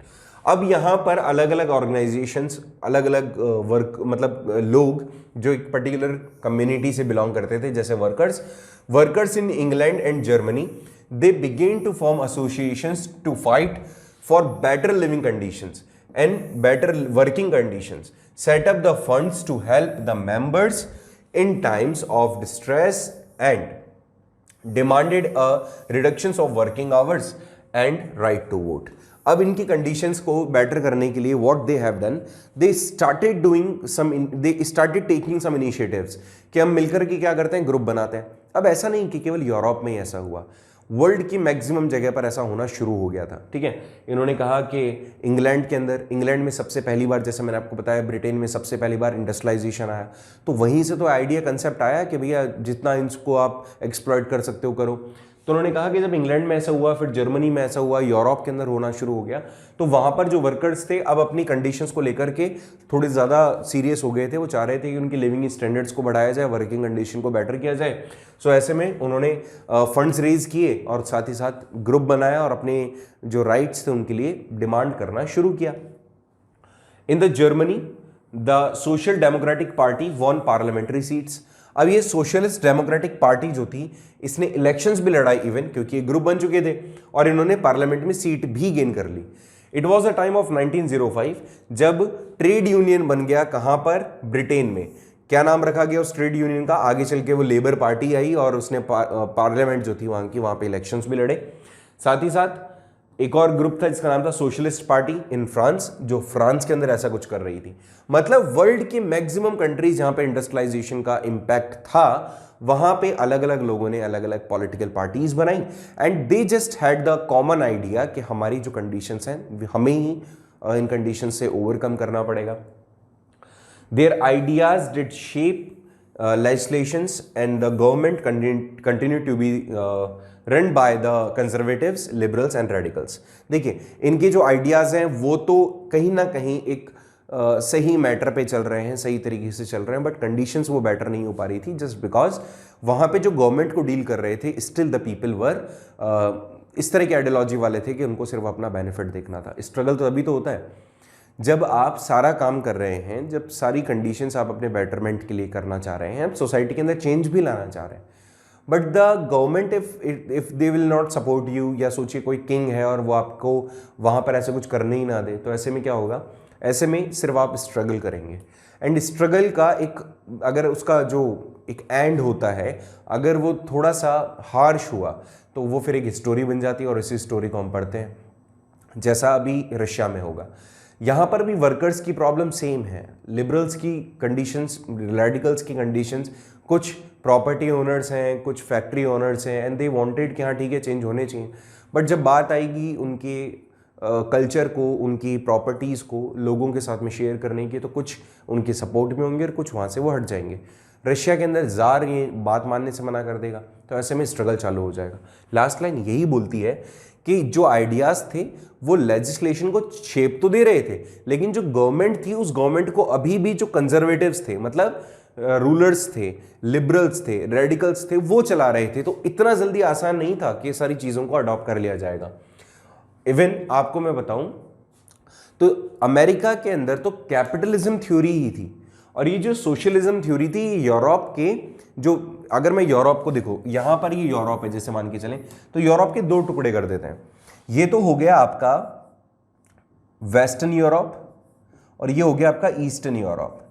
अब यहाँ पर अलग अलग ऑर्गेनाइजेशंस, अलग अलग वर्क मतलब लोग जो एक पर्टिकुलर कम्युनिटी से बिलोंग करते थे, जैसे workers in England and Germany, they begin to form associations to fight for better living conditions and better working conditions, set up the funds to help the members in times of distress and demanded a reductions of working hours and right to vote. अब इनकी conditions को better करने के लिए what they have done, they started taking some initiatives कि हम मिलकर के क्या करते हैं, ग्रुप बनाते हैं। अब ऐसा नहीं कि केवल यूरोप में ही ऐसा हुआ, वर्ल्ड की मैक्सिमम जगह पर ऐसा होना शुरू हो गया था। ठीक है, इन्होंने कहा कि इंग्लैंड के अंदर, इंग्लैंड में सबसे पहली बार, जैसे मैंने आपको बताया, ब्रिटेन में सबसे पहली बार इंडस्ट्रियलाइजेशन आया, तो वहीं से तो आइडिया कंसेप्ट आया कि भैया जितना इसको आप एक्सप्लॉइट कर सकते हो करो। तो उन्होंने कहा कि जब इंग्लैंड में ऐसा हुआ, फिर जर्मनी में ऐसा हुआ, यूरोप के अंदर होना शुरू हो गया, तो वहाँ पर जो वर्कर्स थे अब अपनी कंडीशंस को लेकर के थोड़े ज़्यादा सीरियस हो गए थे। वो चाह रहे थे कि उनकी लिविंग स्टैंडर्ड्स को बढ़ाया जाए, वर्किंग कंडीशन को बेटर किया जाए। सो ऐसे में उन्होंने फंड्स रेज किए और साथ ही साथ ग्रुप बनाया और अपने जो राइट्स थे उनके लिए डिमांड करना शुरू किया। In the Germany the social democratic party won parliamentary seats. अब ये सोशलिस्ट डेमोक्रेटिक पार्टी जो थी, इसने इलेक्शंस भी लड़ाई इवन, क्योंकि ये ग्रुप बन चुके थे, और इन्होंने पार्लियामेंट में सीट भी गेन कर ली। It was a time of 1905 जब ट्रेड यूनियन बन गया, कहां पर, ब्रिटेन में। क्या नाम रखा गया उस ट्रेड यूनियन का, आगे चल के वो लेबर पार्टी आई और उसने पार्लियामेंट जो थी वहां पे इलेक्शंस भी लड़े। साथ ही साथ एक और ग्रुप था जिसका नाम था सोशलिस्ट पार्टी इन फ्रांस, जो फ्रांस के अंदर ऐसा कुछ कर रही थी। मतलब वर्ल्ड की मैक्सिमम कंट्रीज जहां पे इंडस्ट्रियलाइजेशन का इंपैक्ट था, वहां पे अलग अलग लोगों ने अलग अलग पॉलिटिकल पार्टीज बनाई and they just had the common idea कि हमारी जो कंडीशंस हैं हमें ही इन कंडीशन से ओवरकम करना पड़ेगा। Their ideas did shape legislations and the government continue to be run by the conservatives, liberals and radicals। देखिए, इनके जो आइडियाज हैं वो तो कहीं ना कहीं एक सही मैटर पे चल रहे हैं, सही तरीके से चल रहे हैं, बट कंडीशंस वो बेटर नहीं हो पा रही थी, जस्ट बिकॉज वहाँ पे जो गवर्नमेंट को डील कर रहे थे, स्टिल द पीपल वर इस तरह की आइडियोलॉजी वाले थे कि उनको सिर्फ अपना बेनिफिट देखना था। स्ट्रगल तो अभी तो होता है जब आप सारा काम कर रहे हैं, जब सारी कंडीशंस आप अपने बेटरमेंट के लिए करना चाह रहे हैं, आप सोसाइटी के अंदर चेंज भी लाना चाह रहे हैं, but the government if they will not support you, या सोचिए कोई किंग है और वो आपको वहाँ पर ऐसे कुछ करने ही ना दे, तो ऐसे में क्या होगा, ऐसे में सिर्फ आप स्ट्रगल करेंगे। एंड स्ट्रगल का एक, अगर उसका जो एक एंड होता है, अगर वो थोड़ा सा हार्श हुआ तो वो फिर एक स्टोरी बन जाती है और इसी स्टोरी को हम पढ़ते हैं, जैसा अभी रशिया में होगा। यहाँ पर भी वर्कर्स की प्रॉब्लम सेम है, लिबरल्स की कंडीशंस, रेडिकल्स की कंडीशंस, कुछ प्रॉपर्टी ओनर्स हैं, कुछ फैक्ट्री ओनर्स हैं, एंड दे वांटेड कि हाँ ठीक है चेंज होने चाहिए, बट जब बात आएगी उनके कल्चर को, उनकी प्रॉपर्टीज़ को लोगों के साथ में शेयर करने की, तो कुछ उनके सपोर्ट में होंगे और कुछ वहाँ से वो हट जाएंगे। रशिया के अंदर ज़ार ये बात मानने से मना कर देगा, तो ऐसे में स्ट्रगल चालू हो जाएगा। लास्ट लाइन यही बोलती है कि जो आइडियाज़ थे वो लेजिस्लेशन को शेप तो दे रहे थे, लेकिन जो गवर्नमेंट थी उस गवर्नमेंट को अभी भी जो कंजर्वेटिव्स थे, मतलब रूलर्स थे, लिबरल्स थे, रेडिकल्स थे, वो चला रहे थे। तो इतना जल्दी आसान नहीं था कि सारी चीज़ों को अडॉप्ट कर लिया जाएगा। इवन आपको मैं बताऊं तो अमेरिका के अंदर तो कैपिटलिज्म थ्योरी ही थी, और ये जो सोशलिज्म थ्योरी थी यूरोप के, जो अगर मैं यूरोप को देखो, यहां पर ये यूरोप है जैसे मान के चलें, तो यूरोप के दो टुकड़े कर देते हैं। ये तो हो गया आपका वेस्टर्न यूरोप और ये हो गया आपका ईस्टर्न यूरोप।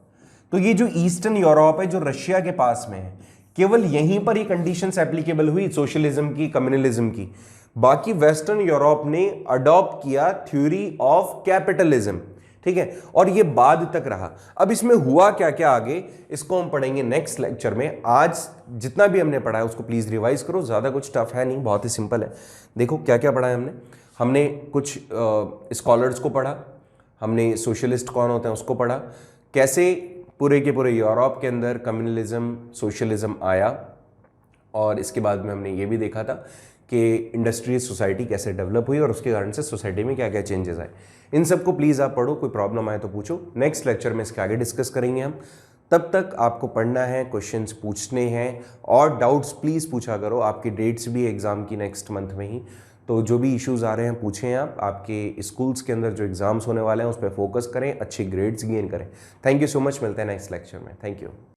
तो ये जो ईस्टर्न यूरोप है जो रशिया के पास में है, केवल यहीं पर ये कंडीशंस एप्लीकेबल हुई सोशलिज्म की, कम्युनलिज्म की। बाकी वेस्टर्न यूरोप ने अडॉप्ट किया थ्योरी ऑफ कैपिटलिज्म। ठीक है, और ये बाद तक रहा। अब इसमें हुआ क्या क्या आगे, इसको हम पढ़ेंगे नेक्स्ट लेक्चर में। आज जितना भी हमने पढ़ा है उसको प्लीज रिवाइज करो, ज्यादा कुछ टफ है नहीं, बहुत ही सिंपल है। देखो क्या क्या पढ़ा है हमने कुछ स्कॉलर्स को पढ़ा, हमने सोशलिस्ट कौन होते हैं उसको पढ़ा, कैसे पूरे के पूरे यूरोप के अंदर कम्युनलिज्म सोशलिज्म आया, और इसके बाद में हमने ये भी देखा था कि इंडस्ट्रियल सोसाइटी कैसे डेवलप हुई और उसके कारण से सोसाइटी में क्या क्या चेंजेस आए। इन सबको प्लीज़ आप पढ़ो, कोई प्रॉब्लम आए तो पूछो। नेक्स्ट लेक्चर में इसके आगे डिस्कस करेंगे हम। तब तक आपको पढ़ना है, क्वेश्चंस पूछने हैं और डाउट्स प्लीज़ पूछा करो। आपकी डेट्स भी एग्ज़ाम की नेक्स्ट मंथ में ही, तो जो भी इश्यूज़ आ रहे हैं पूछें आप। आपके स्कूल्स के अंदर जो एग्ज़ाम्स होने वाले हैं उस पर फोकस करें, अच्छे ग्रेड्स गेन करें। थैंक यू सो मच, मिलते हैं नेक्स्ट लेक्चर में। Thank you.